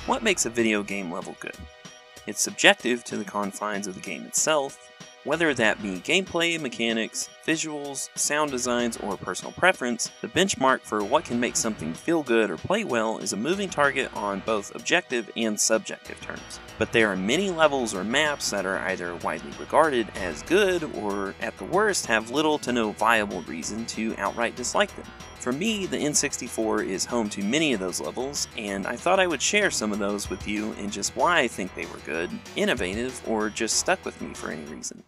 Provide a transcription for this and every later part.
What makes a video game level good? It's subjective to the confines of the game itself, whether that be gameplay, mechanics, visuals, sound designs, or personal preference. The benchmark for what can make something feel good or play well is a moving target on both objective and subjective terms. But there are many levels or maps that are either widely regarded as good or, at the worst, have little to no viable reason to outright dislike them. For me, the N64 is home to many of those levels, and I thought I would share some of those with you and just why I think they were good, innovative, or just stuck with me for any reason.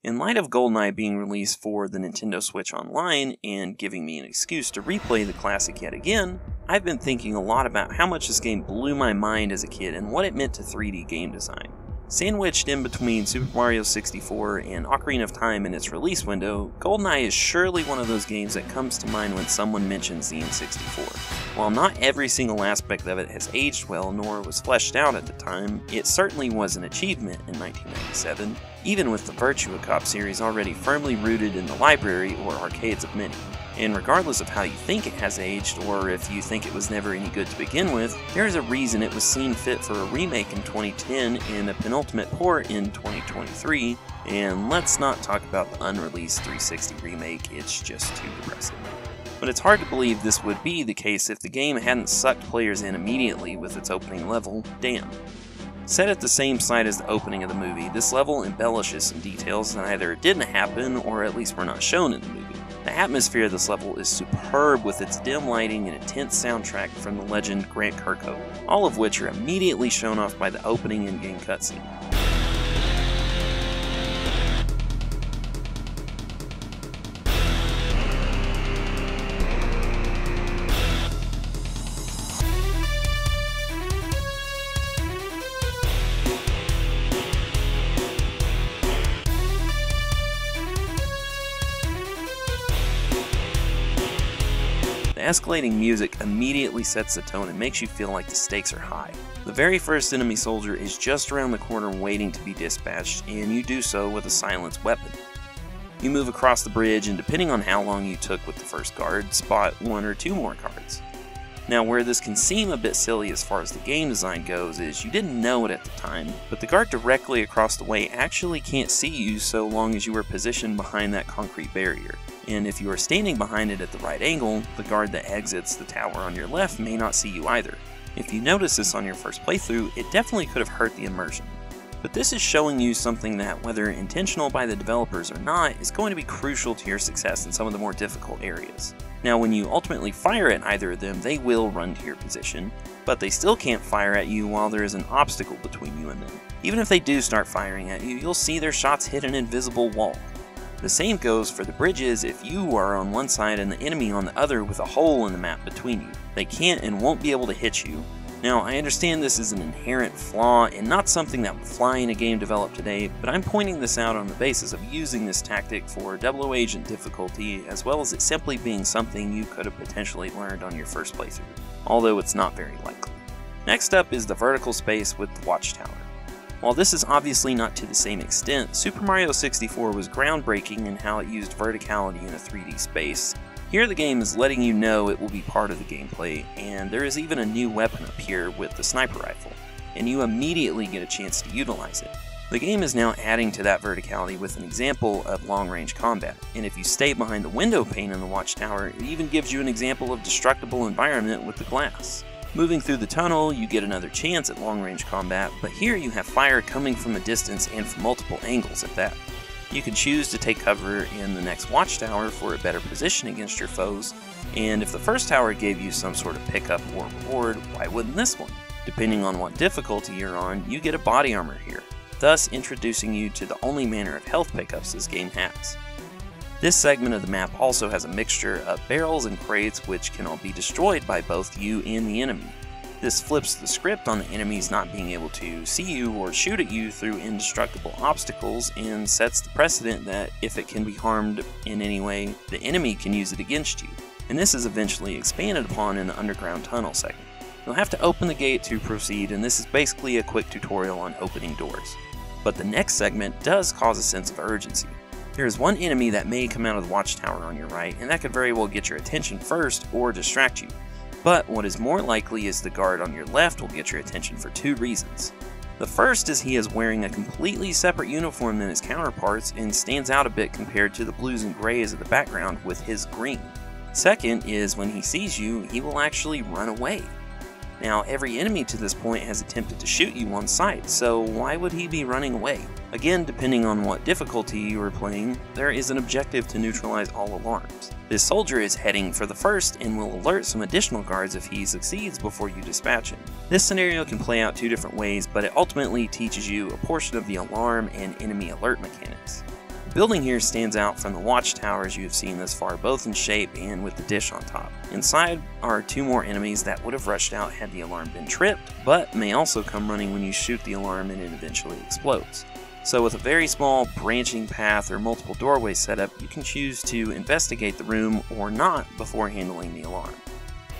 In light of GoldenEye being released for the Nintendo Switch Online and giving me an excuse to replay the classic yet again, I've been thinking a lot about how much this game blew my mind as a kid and what it meant to 3D game design. Sandwiched in between Super Mario 64 and Ocarina of Time in its release window, GoldenEye is surely one of those games that comes to mind when someone mentions the N64. While not every single aspect of it has aged well nor was fleshed out at the time, it certainly was an achievement in 1997, even with the Virtua Cop series already firmly rooted in the library or arcades of many. And regardless of how you think it has aged, or if you think it was never any good to begin with, there is a reason it was seen fit for a remake in 2010 and a penultimate port in 2023, and let's not talk about the unreleased 360 remake, it's just too depressing. But it's hard to believe this would be the case if the game hadn't sucked players in immediately with its opening level, Damn. Set at the same site as the opening of the movie, this level embellishes some details that either didn't happen or at least were not shown in the movie. The atmosphere of this level is superb with its dim lighting and intense soundtrack from the legend Grant Kirkhope, all of which are immediately shown off by the opening in-game cutscene. The escalating music immediately sets the tone and makes you feel like the stakes are high. The very first enemy soldier is just around the corner waiting to be dispatched, and you do so with a silenced weapon. You move across the bridge, and depending on how long you took with the first guard, spot one or two more guards. Now, where this can seem a bit silly as far as the game design goes is you didn't know it at the time, but the guard directly across the way actually can't see you so long as you are positioned behind that concrete barrier. And if you are standing behind it at the right angle, the guard that exits the tower on your left may not see you either. If you notice this on your first playthrough, it definitely could have hurt the immersion. But this is showing you something that, whether intentional by the developers or not, is going to be crucial to your success in some of the more difficult areas. Now, when you ultimately fire at either of them, they will run to your position, but they still can't fire at you while there is an obstacle between you and them. Even if they do start firing at you, you'll see their shots hit an invisible wall. The same goes for the bridges if you are on one side and the enemy on the other with a hole in the map between you. They can't and won't be able to hit you. Now, I understand this is an inherent flaw and not something that would fly in a game developed today, but I'm pointing this out on the basis of using this tactic for 00 agent difficulty, as well as it simply being something you could have potentially learned on your first playthrough, although it's not very likely. Next up is the vertical space with the watchtower. While this is obviously not to the same extent, Super Mario 64 was groundbreaking in how it used verticality in a 3D space. Here the game is letting you know it will be part of the gameplay, and there is even a new weapon up here with the sniper rifle, and you immediately get a chance to utilize it. The game is now adding to that verticality with an example of long-range combat, and if you stay behind the window pane in the watchtower, it even gives you an example of destructible environment with the glass. Moving through the tunnel, you get another chance at long-range combat, but here you have fire coming from a distance and from multiple angles at that. You can choose to take cover in the next watchtower for a better position against your foes, and if the first tower gave you some sort of pickup or reward, why wouldn't this one? Depending on what difficulty you're on, you get a body armor here, thus introducing you to the only manner of health pickups this game has. This segment of the map also has a mixture of barrels and crates which can all be destroyed by both you and the enemy. This flips the script on the enemies not being able to see you or shoot at you through indestructible obstacles and sets the precedent that if it can be harmed in any way, the enemy can use it against you. And this is eventually expanded upon in the underground tunnel segment. You'll have to open the gate to proceed, and this is basically a quick tutorial on opening doors. But the next segment does cause a sense of urgency. There is one enemy that may come out of the watchtower on your right, and that could very well get your attention first or distract you. But what is more likely is the guard on your left will get your attention for two reasons. The first is he is wearing a completely separate uniform than his counterparts and stands out a bit compared to the blues and grays of the background with his green. Second is when he sees you, he will actually run away. Now, every enemy to this point has attempted to shoot you on sight, so why would he be running away? Again, depending on what difficulty you are playing, there is an objective to neutralize all alarms. This soldier is heading for the first and will alert some additional guards if he succeeds before you dispatch him. This scenario can play out two different ways, but it ultimately teaches you a portion of the alarm and enemy alert mechanics. The building here stands out from the watchtowers you have seen thus far, both in shape and with the dish on top. Inside are two more enemies that would have rushed out had the alarm been tripped, but may also come running when you shoot the alarm and it eventually explodes. So with a very small branching path or multiple doorways set up, you can choose to investigate the room or not before handling the alarm.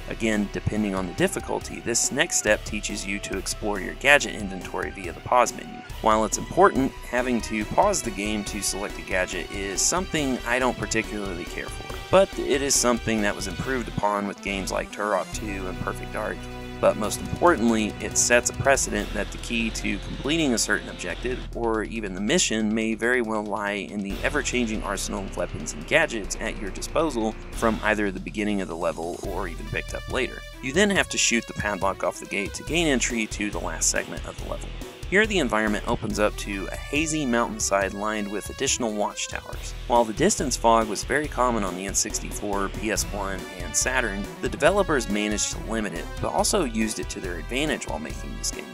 Again, depending on the difficulty, this next step teaches you to explore your gadget inventory via the pause menu. While it's important, having to pause the game to select a gadget is something I don't particularly care for, but it is something that was improved upon with games like Turok 2 and Perfect Dark. But most importantly, it sets a precedent that the key to completing a certain objective, or even the mission, may very well lie in the ever-changing arsenal of weapons and gadgets at your disposal from either the beginning of the level or even picked up later. You then have to shoot the padlock off the gate to gain entry to the last segment of the level. Here the environment opens up to a hazy mountainside lined with additional watchtowers. While the distance fog was very common on the N64, PS1, and Saturn, the developers managed to limit it, but also used it to their advantage while making this game.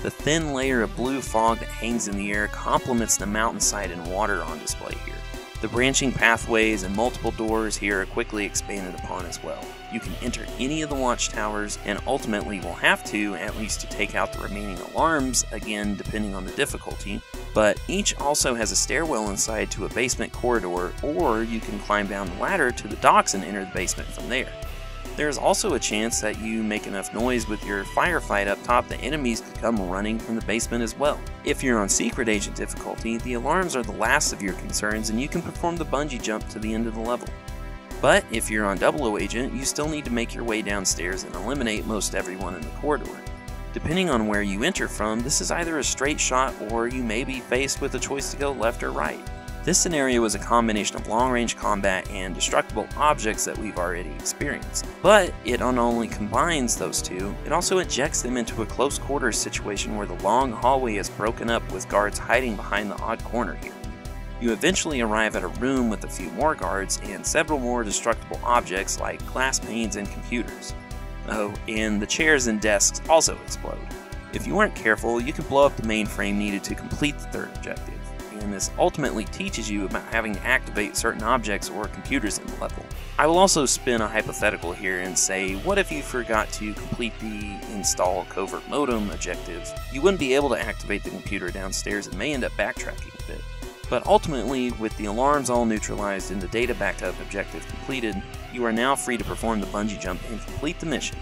The thin layer of blue fog that hangs in the air complements the mountainside and water on display here. The branching pathways and multiple doors here are quickly expanded upon as well. You can enter any of the watchtowers and ultimately will have to, at least to take out the remaining alarms, again depending on the difficulty, but each also has a stairwell inside to a basement corridor, or you can climb down the ladder to the docks and enter the basement from there. There is also a chance that you make enough noise with your firefight up top that enemies could come running from the basement as well. If you're on Secret Agent difficulty, the alarms are the last of your concerns and you can perform the bungee jump to the end of the level. But if you're on 00 Agent, you still need to make your way downstairs and eliminate most everyone in the corridor. Depending on where you enter from, this is either a straight shot or you may be faced with a choice to go left or right. This scenario is a combination of long-range combat and destructible objects that we've already experienced. But it not only combines those two, it also ejects them into a close quarters situation where the long hallway is broken up with guards hiding behind the odd corner here. You eventually arrive at a room with a few more guards and several more destructible objects like glass panes and computers. Oh, and the chairs and desks also explode. If you aren't careful, you could blow up the mainframe needed to complete the third objective. And this ultimately teaches you about having to activate certain objects or computers in the level. I will also spin a hypothetical here and say, what if you forgot to complete the install covert modem objective? You wouldn't be able to activate the computer downstairs and may end up backtracking a bit. But ultimately, with the alarms all neutralized and the data backed up objective completed, you are now free to perform the bungee jump and complete the mission.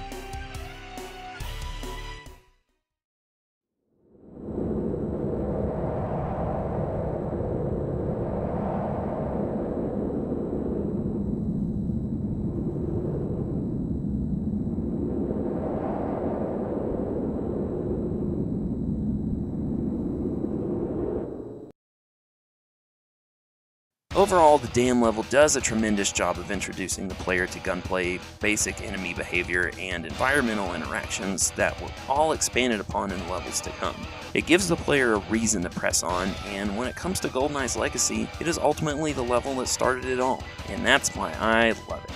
Overall, the Dam level does a tremendous job of introducing the player to gunplay, basic enemy behavior, and environmental interactions that were all expanded upon in the levels to come. It gives the player a reason to press on, and when it comes to GoldenEye's legacy, it is ultimately the level that started it all, and that's why I love it.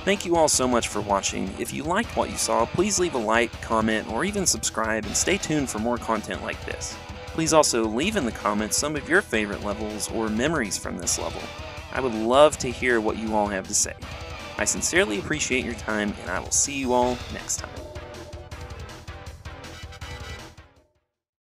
Thank you all so much for watching. If you liked what you saw, please leave a like, comment, or even subscribe, and stay tuned for more content like this. Please also leave in the comments some of your favorite levels or memories from this level. I would love to hear what you all have to say. I sincerely appreciate your time, and I will see you all next time.